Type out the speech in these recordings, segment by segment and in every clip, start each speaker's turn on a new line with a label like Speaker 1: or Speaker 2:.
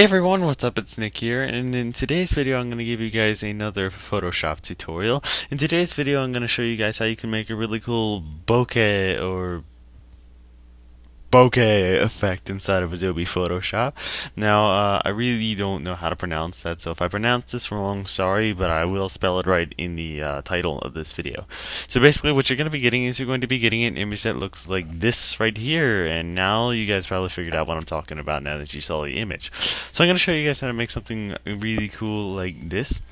Speaker 1: everyone, what's up? It's Nick here, and in today's video I'm going to give you guys another Photoshop tutorial. In today's video I'm going to show you guys how you can make a really cool bokeh effect inside of Adobe Photoshop. Now, I really don't know how to pronounce that, so if I pronounce this wrong, sorry, but I will spell it right in the title of this video. So basically what you're going to be getting is you're going to be getting an image that looks like this right here, and now you guys probably figured out what I'm talking about now that you saw the image. So I'm going to show you guys how to make something really cool like this.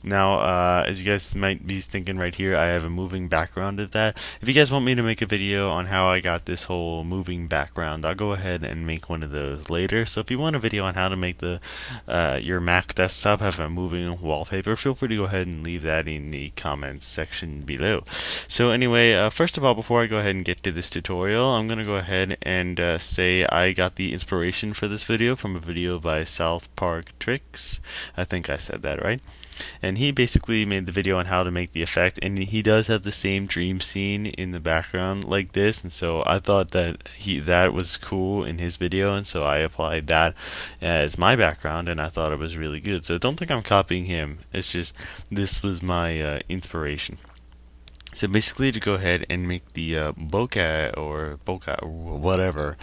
Speaker 1: Now, as you guys might be thinking right here, I have a moving background of that. If you guys want me to make a video on how I got this whole moving background, I'll go ahead and make one of those later. So if you want a video on how to make the your Mac desktop have a moving wallpaper, feel free to go ahead and leave that in the comments section below. So anyway, first of all, before I go ahead and get to this tutorial, I'm going to go ahead and say I got the inspiration for this video from a video by South Park Tricks. I think I said that right. And he basically made the video on how to make the effect, and he does have the same dream scene in the background like this, and so I thought that that was cool in his video, and so I applied that as my background, and I thought it was really good. So don't think I'm copying him, it's just this was my inspiration. So basically, to go ahead and make the bokeh or whatever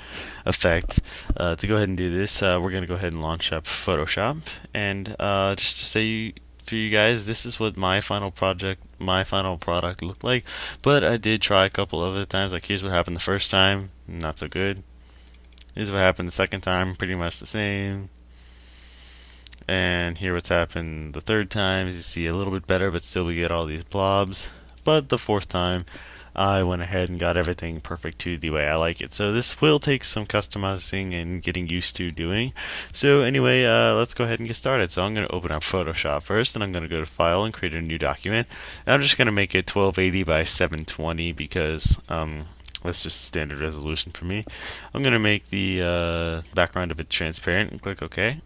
Speaker 1: effect, to go ahead and do this, we're going to go ahead and launch up Photoshop, and just to say for you guys, this is what my final product looked like. But I did try a couple other times. Like, here's what happened the first time, not so good. Here's what happened the second time, pretty much the same. And here what's happened the third time. As you see, a little bit better, but still we get all these blobs. But the fourth time, I went ahead and got everything perfect to the way I like it. So this will take some customizing and getting used to doing. So anyway, let's go ahead and get started. So I'm going to open up Photoshop first, and I'm going to go to File and create a new document. And I'm just going to make it 1280 by 720 because that's just standard resolution for me. I'm going to make the background a bit transparent and click OK.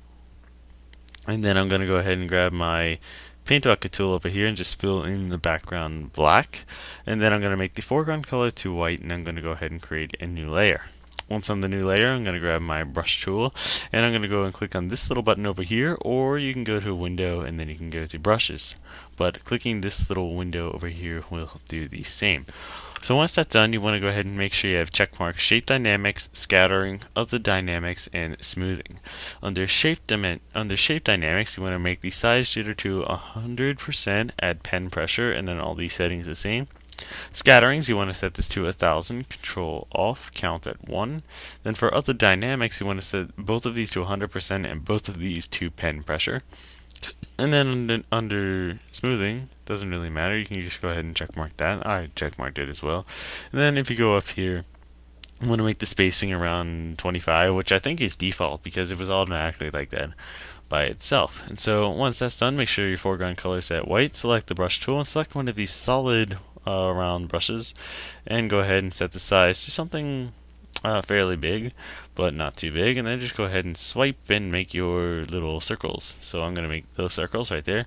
Speaker 1: And then I'm going to go ahead and grab my paint bucket tool over here and just fill in the background black, and then I'm going to make the foreground color to white, and I'm going to go ahead and create a new layer. Once on the new layer, I'm going to grab my brush tool, and I'm going to go and click on this little button over here, or you can go to a window and then you can go to brushes, but clicking this little window over here will do the same. So once that's done, you want to go ahead and make sure you have checkmark shape dynamics, scattering, other dynamics, and smoothing. Under shape dynamics, you want to make the size jitter to 100%, add pen pressure, and then all these settings the same. Scatterings, you want to set this to 1000, control off, count at 1. Then for other dynamics, you want to set both of these to 100% and both of these to pen pressure. And then under smoothing, doesn't really matter, you can just go ahead and checkmark that. I checkmarked it as well. And then if you go up here, you want to make the spacing around 25, which I think is default because it was automatically like that by itself. And so once that's done, make sure your foreground color is set white, select the brush tool, and select one of these solid round brushes, and go ahead and set the size to something fairly big, but not too big, and then just go ahead and swipe and make your little circles. So I'm going to make those circles right there.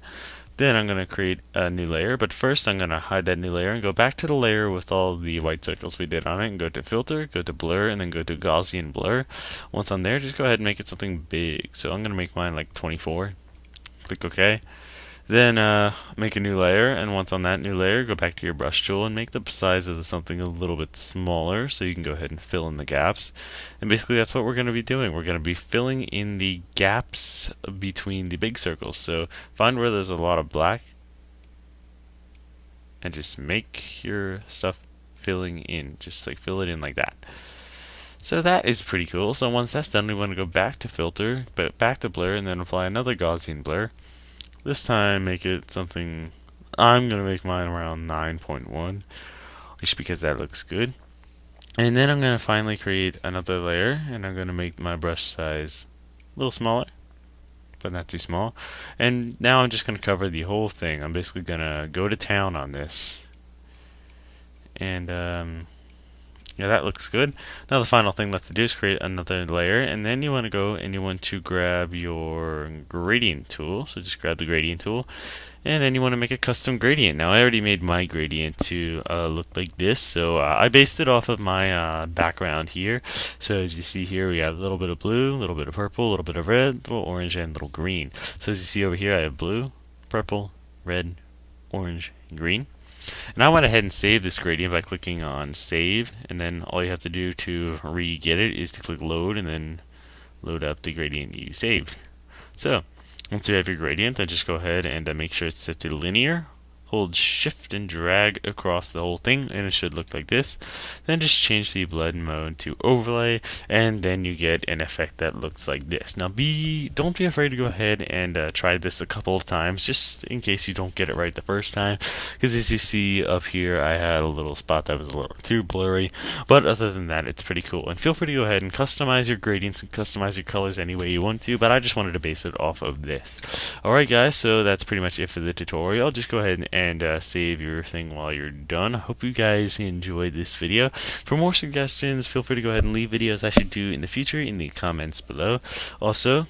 Speaker 1: Then I'm going to create a new layer, but first I'm going to hide that new layer and go back to the layer with all the white circles we did on it, and go to Filter, go to Blur, and then go to Gaussian Blur. Once on there, just go ahead and make it something big. So I'm going to make mine like 24. Click OK. Then make a new layer, and once on that new layer, go back to your brush tool and make the size of something a little bit smaller so you can go ahead and fill in the gaps. And basically that's what we're going to be doing. We're going to be filling in the gaps between the big circles. So find where there's a lot of black and just make your stuff filling in. Just like fill it in like that. So that is pretty cool. So once that's done, we want to go back to Filter, but back to Blur, and then apply another Gaussian Blur. This time make it something, I'm going to make mine around 9.1, just because that looks good. And then I'm going to finally create another layer, and I'm going to make my brush size a little smaller, but not too small. And now I'm just going to cover the whole thing. I'm basically going to go to town on this. And Yeah, that looks good. Now the final thing left to do is create another layer, and then you want to go and you want to grab your gradient tool. So just grab the gradient tool, and then you want to make a custom gradient. Now I already made my gradient to look like this, so I based it off of my background here. So as you see here, we have a little bit of blue, a little bit of purple, a little bit of red, a little orange, and a little green. So as you see over here, I have blue, purple, red, orange, and green. And I went ahead and saved this gradient by clicking on save, and then all you have to do to re-get it is to click load and then load up the gradient you saved. So once you have your gradient, then just go ahead and make sure it's set to linear. Hold shift and drag across the whole thing, and it should look like this. Then just change the blend mode to overlay, and then you get an effect that looks like this. Now don't be afraid to go ahead and try this a couple of times, just in case you don't get it right the first time, because as you see up here, I had a little spot that was a little too blurry, but other than that, it's pretty cool. And feel free to go ahead and customize your gradients and customize your colors any way you want to, but I just wanted to base it off of this. Alright guys, so that's pretty much it for the tutorial. Just go ahead and save your thing while you're done. I hope you guys enjoyed this video. For more suggestions, feel free to go ahead and leave videos I should do in the future in the comments below. Also,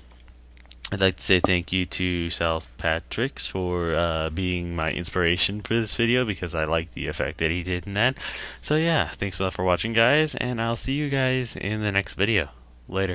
Speaker 1: I'd like to say thank you to Sal Patricks for being my inspiration for this video, because I like the effect that he did in that. So yeah, thanks a lot for watching guys, and I'll see you guys in the next video. Later.